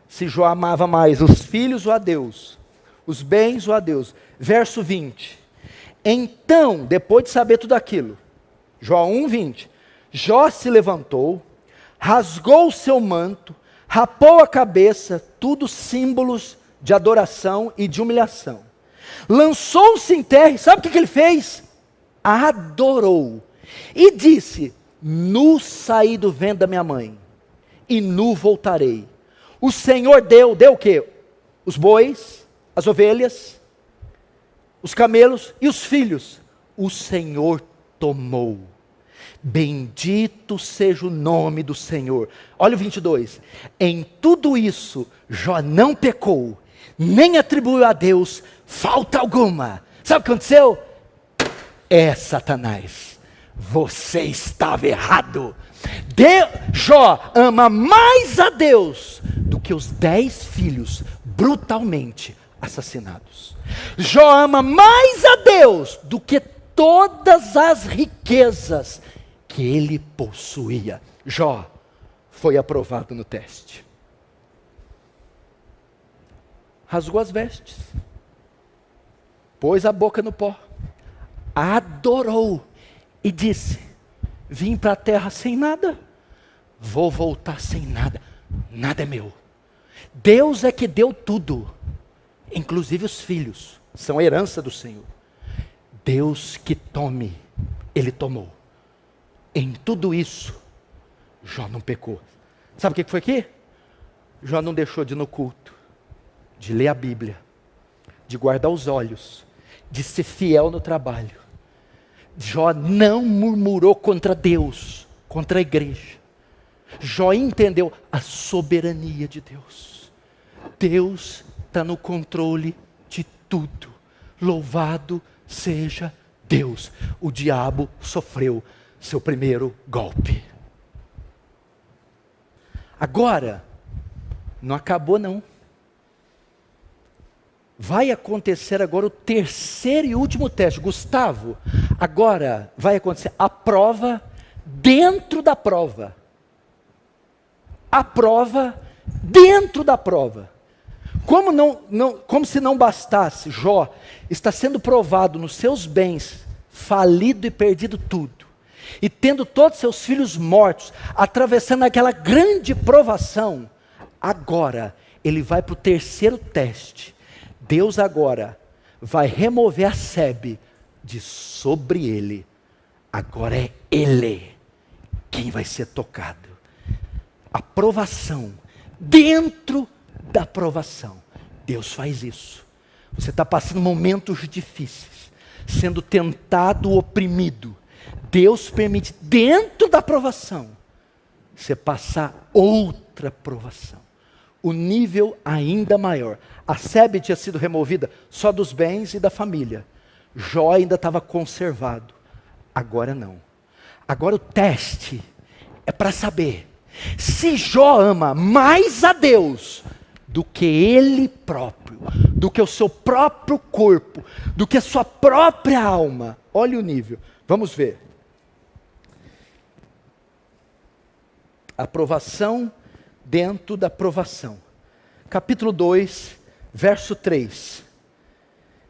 Se Jó amava mais os filhos ou a Deus, os bens ou a Deus. Verso 20. Então, depois de saber tudo aquilo, Jó 1:20, Jó se levantou, rasgou o seu manto, rapou a cabeça, tudo símbolos de adoração e de humilhação. Lançou-se em terra, e sabe o que ele fez? Adorou. E disse: nu saí do ventre da minha mãe, e nu voltarei. O Senhor deu o quê? Os bois, as ovelhas, os camelos e os filhos. O Senhor tomou. Bendito seja o nome do Senhor. Olha o 22. Em tudo isso, Jó não pecou, nem atribuiu a Deus falta alguma. Sabe o que aconteceu? Satanás, você estava errado. Jó ama mais a Deus do que os 10 filhos brutalmente assassinados. Jó ama mais a Deus do que todas as riquezas que ele possuía. Jó foi aprovado no teste. Rasgou as vestes, pôs a boca no pó, adorou e disse: vim para a terra sem nada, vou voltar sem nada, nada é meu. Deus é que deu tudo, inclusive os filhos, são herança do Senhor. Deus que tome, Ele tomou. Em tudo isso, Jó não pecou. Sabe o que foi aqui? Jó não deixou de ir no culto, de ler a Bíblia, de guardar os olhos, de ser fiel no trabalho. Jó não murmurou contra Deus, contra a igreja. Jó entendeu a soberania de Deus. Deus está no controle de tudo. Louvado seja Deus. O diabo sofreu seu primeiro golpe. Agora, não acabou não. Vai acontecer agora o terceiro e último teste. Gustavo, agora vai acontecer a prova dentro da prova. A prova dentro da prova. Como se não bastasse, Jó está sendo provado nos seus bens, falido e perdido tudo, e tendo todos seus filhos mortos, atravessando aquela grande provação. Agora ele vai para o terceiro teste. Deus agora vai remover a sebe de sobre ele. Agora é ele quem vai ser tocado. A provação, dentro da provação. Deus faz isso. Você está passando momentos difíceis, sendo tentado, oprimido. Deus permite, dentro da provação, você passar outra provação. O nível ainda maior. A sebe tinha sido removida só dos bens e da família. Jó ainda estava conservado. Agora não. Agora o teste é para saber se Jó ama mais a Deus do que ele próprio, do que o seu próprio corpo, do que a sua própria alma. Olha o nível. Vamos ver. Aprovação dentro da provação. capítulo 2, verso 3.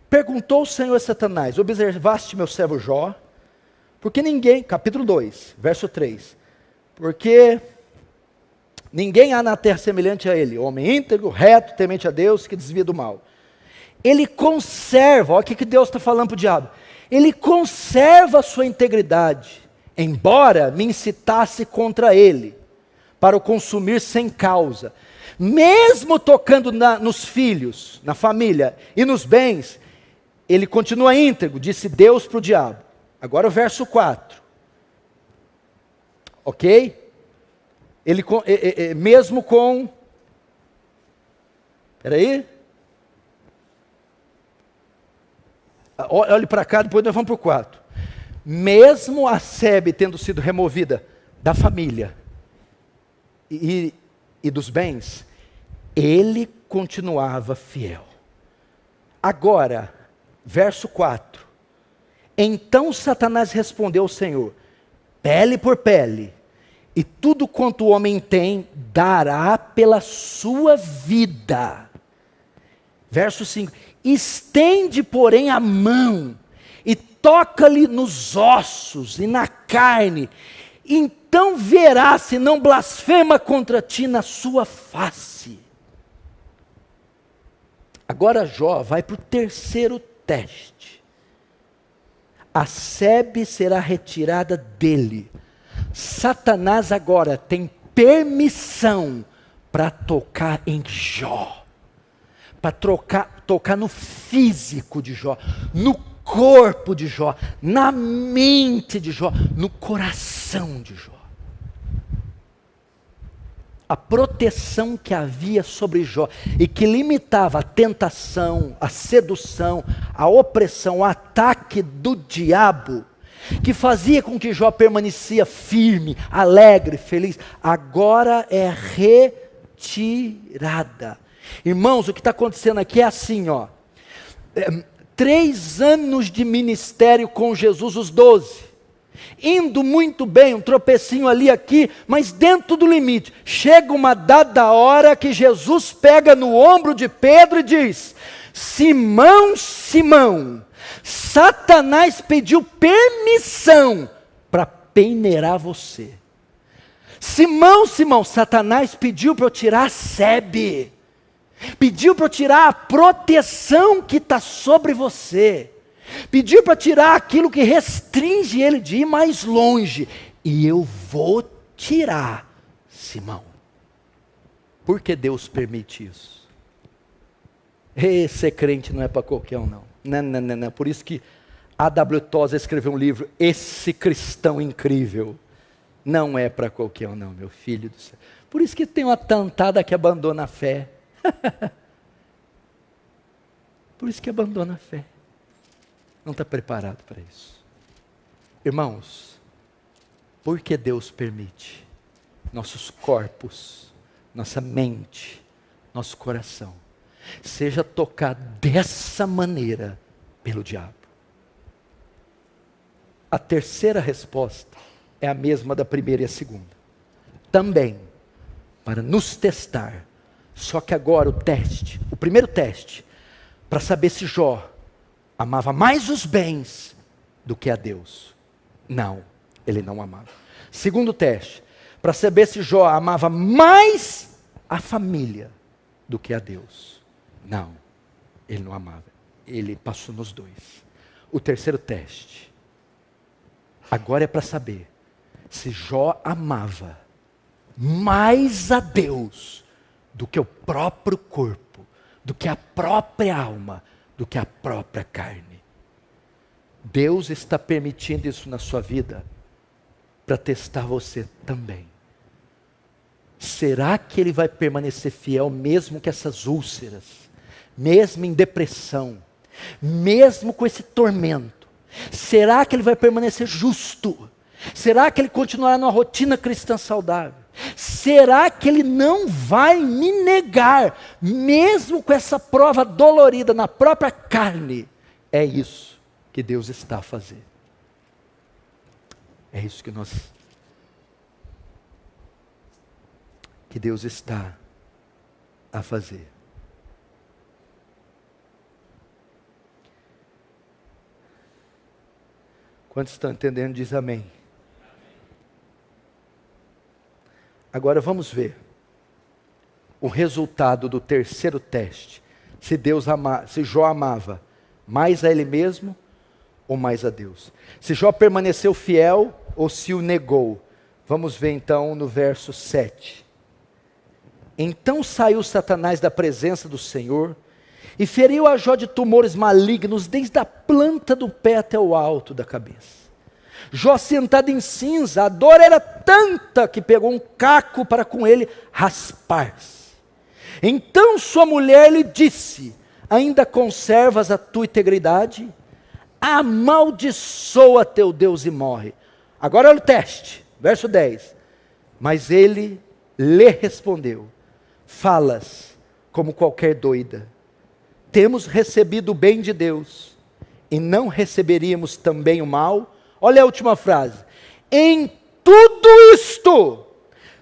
Perguntou o Senhor a Satanás: observaste meu servo Jó? Porque ninguém, capítulo 2, verso 3. Porque ninguém há na terra semelhante a ele, homem íntegro, reto, temente a Deus, que desvia do mal. Ele conserva, olha o que Deus está falando para o diabo. Ele conserva a sua integridade, embora me incitasse contra ele, para o consumir sem causa. Mesmo tocando nos filhos, na família e nos bens, ele continua íntegro, disse Deus para o diabo. Agora o verso 4. Ok? Ele, mesmo com... Espera aí. Olhe para cá, depois nós vamos para o 4. Mesmo a sebe tendo sido removida da família e dos bens, ele continuava fiel. Agora, verso 4. Então Satanás respondeu ao Senhor: pele por pele, e tudo quanto o homem tem, dará pela sua vida. Verso 5. Estende, porém, a mão, e toca-lhe nos ossos e na carne, então verás se não blasfema contra ti na sua face. Agora Jó vai para o terceiro teste. A sebe será retirada dele. Satanás agora tem permissão para tocar em Jó. Para tocar no físico de Jó, no corpo de Jó, na mente de Jó, no coração de Jó. A proteção que havia sobre Jó e que limitava a tentação, a sedução, a opressão, o ataque do diabo, que fazia com que Jó permanecia firme, alegre, feliz, agora é retirada. Irmãos, o que está acontecendo aqui é assim, ó. 3 anos de ministério com Jesus, os 12. Indo muito bem, um tropecinho ali, aqui, mas dentro do limite. Chega uma dada hora que Jesus pega no ombro de Pedro e diz: Simão, Simão, Satanás pediu permissão para peneirar você. Simão, Simão, Satanás pediu para eu tirar a sebe. Pediu para eu tirar a proteção que está sobre você. Pediu para tirar aquilo que restringe ele de ir mais longe. E eu vou tirar, Simão. Por que Deus permite isso? Ser crente não é para qualquer um, não. Não. Por isso que A.W. Tozer escreveu um livro, Esse Cristão Incrível. Não é para qualquer um, não, meu filho do céu. Por isso que tem uma tantada que abandona a fé. Por isso que abandona a fé. Não está preparado para isso. Irmãos, por que Deus permite nossos corpos, nossa mente, nosso coração seja tocado dessa maneira pelo diabo? A terceira resposta é a mesma da primeira e a segunda. Também para nos testar. Só que agora o primeiro teste, para saber se Jó amava mais os bens do que a Deus. Não, ele não amava. Segundo teste, para saber se Jó amava mais a família do que a Deus. Não, ele não amava. Ele passou nos dois. O terceiro teste, agora é para saber se Jó amava mais a Deus do que o próprio corpo, do que a própria alma, do que a própria carne. Deus está permitindo isso na sua vida para testar você também. Será que Ele vai permanecer fiel mesmo com essas úlceras, mesmo em depressão, mesmo com esse tormento? Será que Ele vai permanecer justo? Será que Ele continuará numa rotina cristã saudável? Será que Ele não vai me negar, mesmo com essa prova dolorida na própria carne? É isso que Deus está a fazer. É isso que Deus está a fazer. Quantos estão entendendo? Diz amém. Agora vamos ver o resultado do terceiro teste. Se Jó amava mais a ele mesmo ou mais a Deus. Se Jó permaneceu fiel ou se o negou. Vamos ver então no verso 7. Então saiu Satanás da presença do Senhor e feriu a Jó de tumores malignos desde a planta do pé até o alto da cabeça. Jó sentado em cinza, a dor era tanta que pegou um caco para com ele raspar-se. Então sua mulher lhe disse: ainda conservas a tua integridade? Amaldiçoa teu Deus e morre. Agora olha o teste, verso 10. Mas ele lhe respondeu: falas como qualquer doida. Temos recebido o bem de Deus, e não receberíamos também o mal? Olha a última frase. Em tudo isto,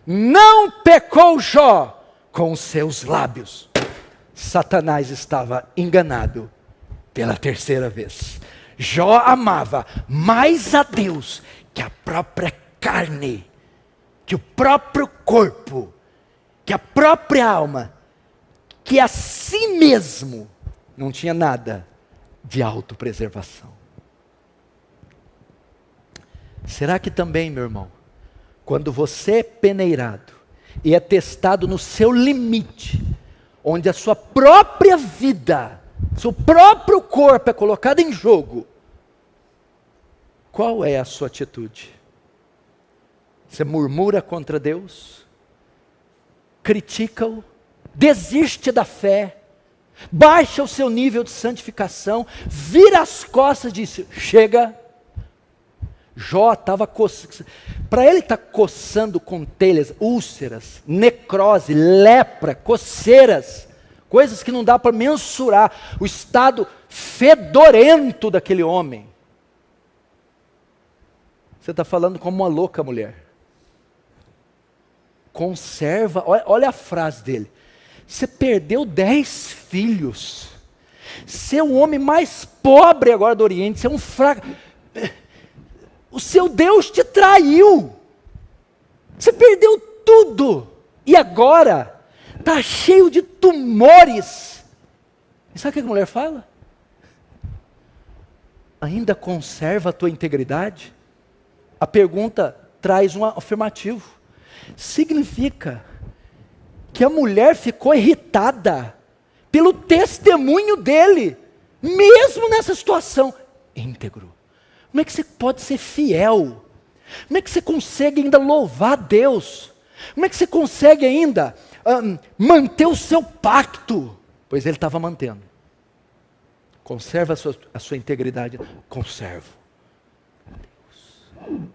não pecou Jó com os seus lábios. Satanás estava enganado pela terceira vez. Jó amava mais a Deus que a própria carne, que o próprio corpo, que a própria alma, que a si mesmo. Não tinha nada de autopreservação. Será que também, meu irmão, quando você é peneirado e é testado no seu limite, onde a sua própria vida, seu próprio corpo é colocado em jogo, qual é a sua atitude? Você murmura contra Deus? Critica-o? Desiste da fé? Baixa o seu nível de santificação? Vira as costas e diz: chega. Jó estava coçando, para ele estar coçando com telhas, úlceras, necrose, lepra, coceiras, coisas que não dá para mensurar, o estado fedorento daquele homem. Você está falando como uma louca mulher. Conserva, olha a frase dele: você perdeu 10 filhos, você é o homem mais pobre agora do Oriente, você é um fraco. O seu Deus te traiu. Você perdeu tudo. E agora está cheio de tumores. E sabe o que a mulher fala? Ainda conserva a tua integridade? A pergunta traz um afirmativo. Significa que a mulher ficou irritada pelo testemunho dele, mesmo nessa situação. Íntegro. Como é que você pode ser fiel? Como é que você consegue ainda louvar a Deus? Como é que você consegue ainda manter o seu pacto? Pois ele estava mantendo. Conserva a sua integridade. Conservo. Deus.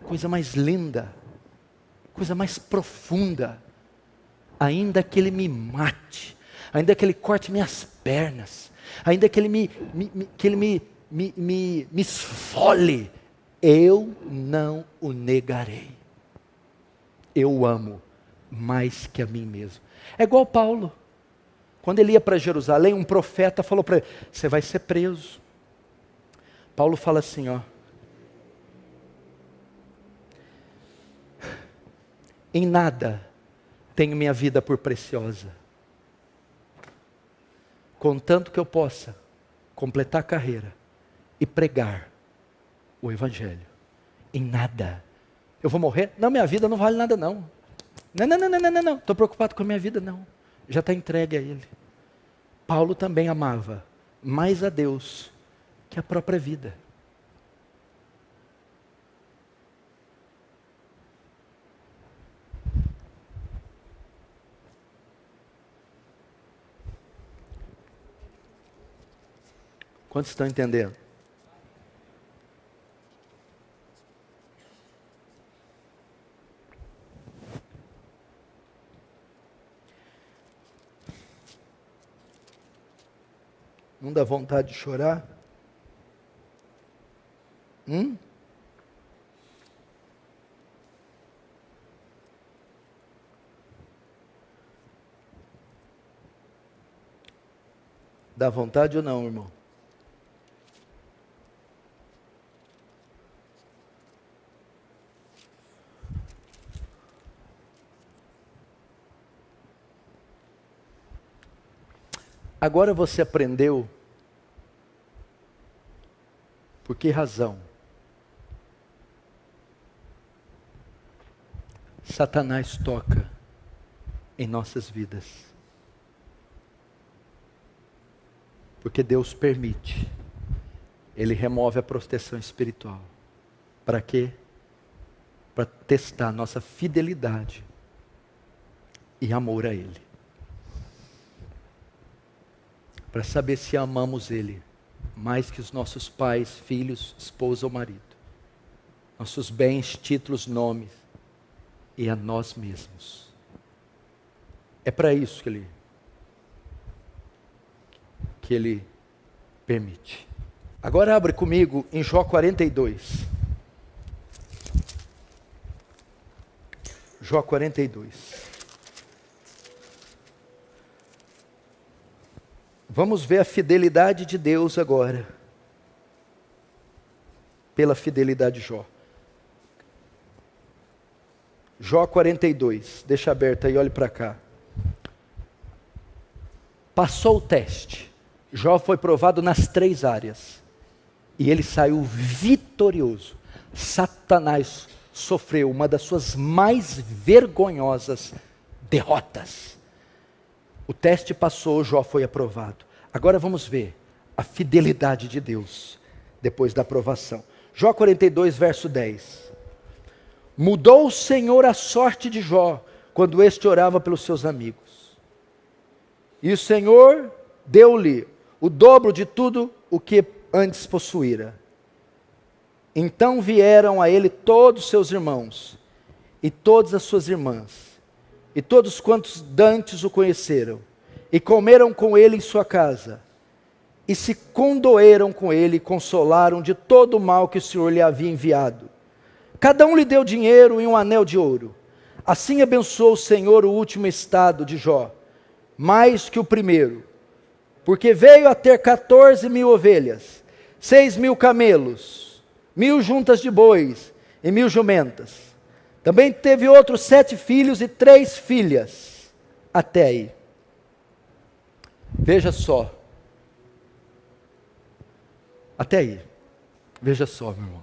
Coisa mais linda. Coisa mais profunda. Ainda que ele me mate. Ainda que ele corte minhas pernas. Ainda que ele me esfole, eu não o negarei. Eu o amo mais que a mim mesmo. É igual Paulo. Quando ele ia para Jerusalém, um profeta falou para ele: você vai ser preso. Paulo fala assim, ó: em nada tenho minha vida por preciosa, contanto que eu possa completar a carreira e pregar o Evangelho. Em nada. Eu vou morrer? Não, minha vida não vale nada não. Não. Estou preocupado com a minha vida, não. Já está entregue a Ele. Paulo também amava mais a Deus que a própria vida. Quantos estão entendendo? Não dá vontade de chorar? Dá vontade ou não, irmão? Agora você aprendeu por que razão Satanás toca em nossas vidas. Porque Deus permite. Ele remove a proteção espiritual. Para quê? Para testar nossa fidelidade e amor a Ele. Para saber se amamos Ele mais que os nossos pais, filhos, esposa ou marido. Nossos bens, títulos, nomes e a nós mesmos. É para isso que Ele permite. Agora abre comigo em Jó 42. Jó 42. Vamos ver a fidelidade de Deus agora. Pela fidelidade de Jó. Jó 42. Deixa aberto aí, olhe para cá. Passou o teste. Jó foi provado nas 3 áreas. E ele saiu vitorioso. Satanás sofreu uma das suas mais vergonhosas derrotas. O teste passou, Jó foi aprovado. Agora vamos ver a fidelidade de Deus depois da aprovação. Jó 42, verso 10. Mudou o Senhor a sorte de Jó, quando este orava pelos seus amigos. E o Senhor deu-lhe o dobro de tudo o que antes possuíra. Então vieram a ele todos os seus irmãos, e todas as suas irmãs, e todos quantos dantes o conheceram, e comeram com ele em sua casa, e se condoeram com ele, e consolaram de todo o mal que o Senhor lhe havia enviado. Cada um lhe deu dinheiro e um anel de ouro. Assim abençoou o Senhor o último estado de Jó, mais que o primeiro, porque veio a ter 14.000 ovelhas, 6.000 camelos, 1.000 juntas de bois e 1.000 jumentas. Também teve outros 7 filhos e 3 filhas, até aí. Veja só. Até aí. Veja só, meu irmão.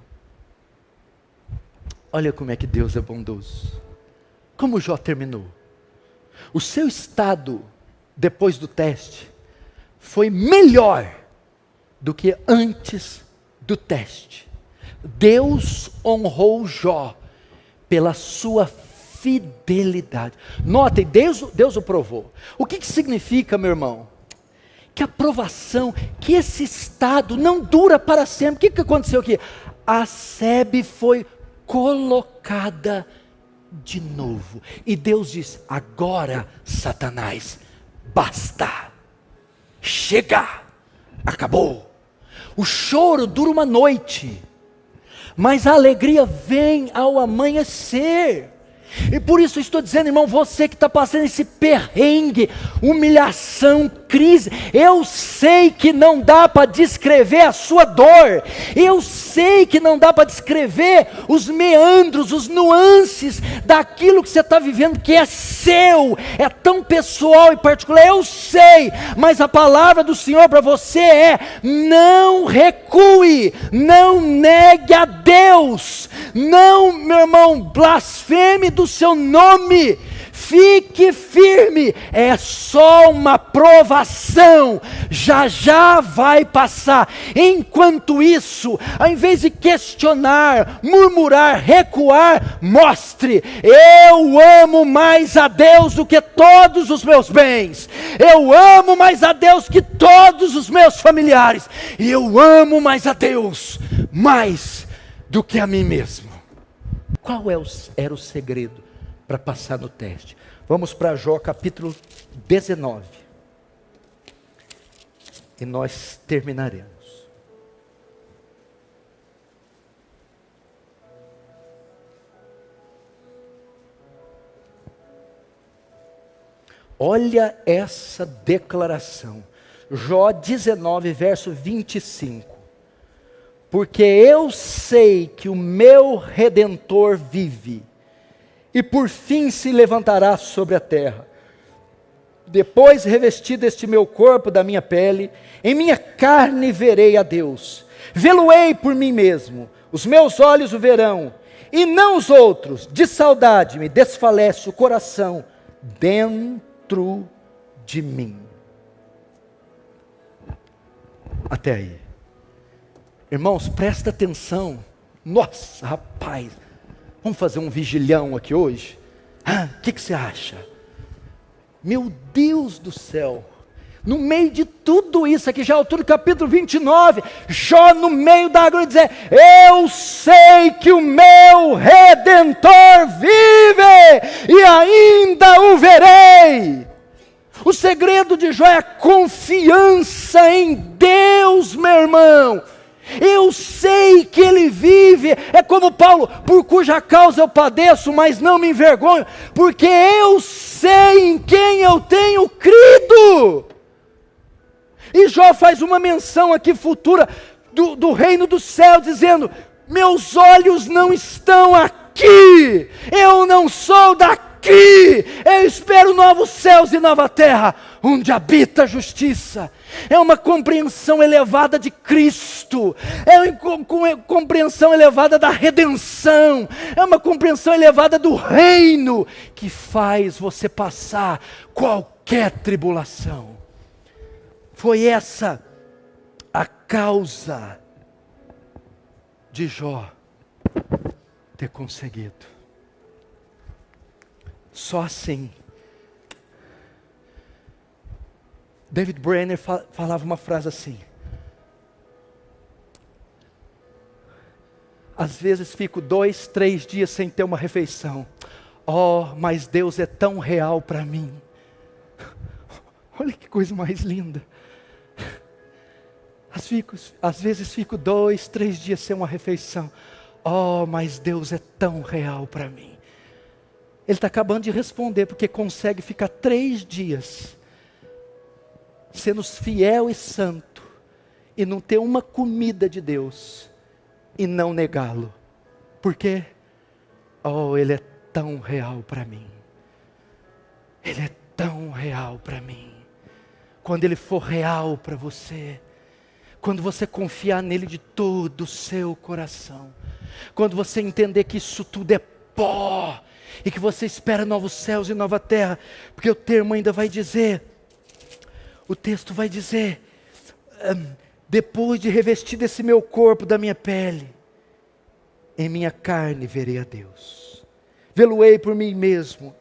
Olha como é que Deus é bondoso. Como Jó terminou. O seu estado, depois do teste, foi melhor do que antes do teste. Deus honrou Jó pela sua fidelidade. Notem, Deus o provou. O que significa, meu irmão? Que a provação, que esse estado não dura para sempre. O que aconteceu aqui? A sebe foi colocada de novo. E Deus diz: agora, Satanás, basta. Chega. Acabou. O choro dura uma noite, mas a alegria vem ao amanhecer. E por isso eu estou dizendo, irmão, você que está passando esse perrengue, humilhação, crise, eu sei que não dá para descrever a sua dor, eu sei que não dá para descrever os meandros, os nuances daquilo que você está vivendo, que é seu, é tão pessoal e particular, eu sei, mas a palavra do Senhor para você é: não recue, não negue a Deus, não, meu irmão, blasfeme do seu nome, fique firme, é só uma provação, já vai passar. Enquanto isso, ao invés de questionar, murmurar, recuar, mostre: eu amo mais a Deus do que todos os meus bens, eu amo mais a Deus que todos os meus familiares, e eu amo mais a Deus, mais do que a mim mesmo. Qual era o segredo para passar no teste? Vamos para Jó capítulo 19. E nós terminaremos. Olha essa declaração. Jó 19, verso 25. Porque eu sei que o meu Redentor vive, e por fim se levantará sobre a terra. Depois revestido este meu corpo da minha pele, em minha carne verei a Deus. Vê-lo-ei por mim mesmo, os meus olhos o verão, e não os outros. De saudade me desfalece o coração dentro de mim. Até aí. Irmãos, presta atenção. Nossa, rapaz, vamos fazer um vigilhão aqui hoje? O que você acha? Meu Deus do céu, no meio de tudo isso aqui, já é a altura do capítulo 29, Jó no meio da água dizer, eu sei que o meu Redentor vive, e ainda o verei. O segredo de Jó é a confiança em Deus, meu irmão. Eu sei que Ele vive, é como Paulo, por cuja causa eu padeço, mas não me envergonho, porque eu sei em quem eu tenho crido. E Jó faz uma menção aqui futura do reino do céu, dizendo, meus olhos não estão aqui, eu não sou daqui, eu espero novos céus e nova terra, onde habita a justiça. É uma compreensão elevada de Cristo, é uma compreensão elevada da redenção, é uma compreensão elevada do reino, que faz você passar qualquer tribulação. Foi essa a causa de Jó ter conseguido. Só assim. David Brenner falava uma frase assim: às vezes fico 2, 3 dias sem ter uma refeição. Oh, mas Deus é tão real para mim. Olha que coisa mais linda. Às vezes fico 2, 3 dias sem uma refeição. Oh, mas Deus é tão real para mim. Ele está acabando de responder, porque consegue ficar 3 dias sendo fiel e santo, e não ter uma comida de Deus, e não negá-lo. Por quê? Oh, Ele é tão real para mim. Ele é tão real para mim. Quando Ele for real para você, quando você confiar nele de todo o seu coração, quando você entender que isso tudo é pó, e que você espera novos céus e nova terra, porque o termo ainda vai dizer, o texto vai dizer, depois de revestir esse meu corpo da minha pele, em minha carne verei a Deus. Vê-lo-ei por mim mesmo,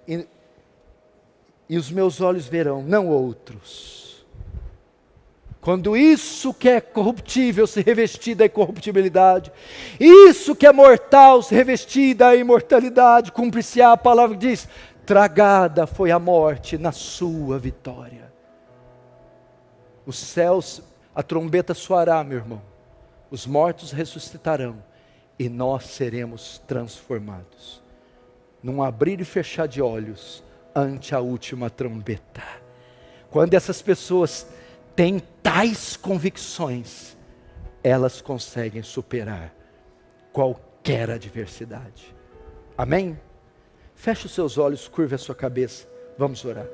e os meus olhos verão, não outros. Quando isso que é corruptível se revestir da incorruptibilidade, isso que é mortal se revestir da imortalidade, cumpre-se-á a palavra que diz, tragada foi a morte na sua vitória. Os céus, a trombeta soará, meu irmão, os mortos ressuscitarão, e nós seremos transformados, num abrir e fechar de olhos, ante a última trombeta. Quando essas pessoas têm tais convicções, elas conseguem superar qualquer adversidade. Amém? Feche os seus olhos, curve a sua cabeça, vamos orar.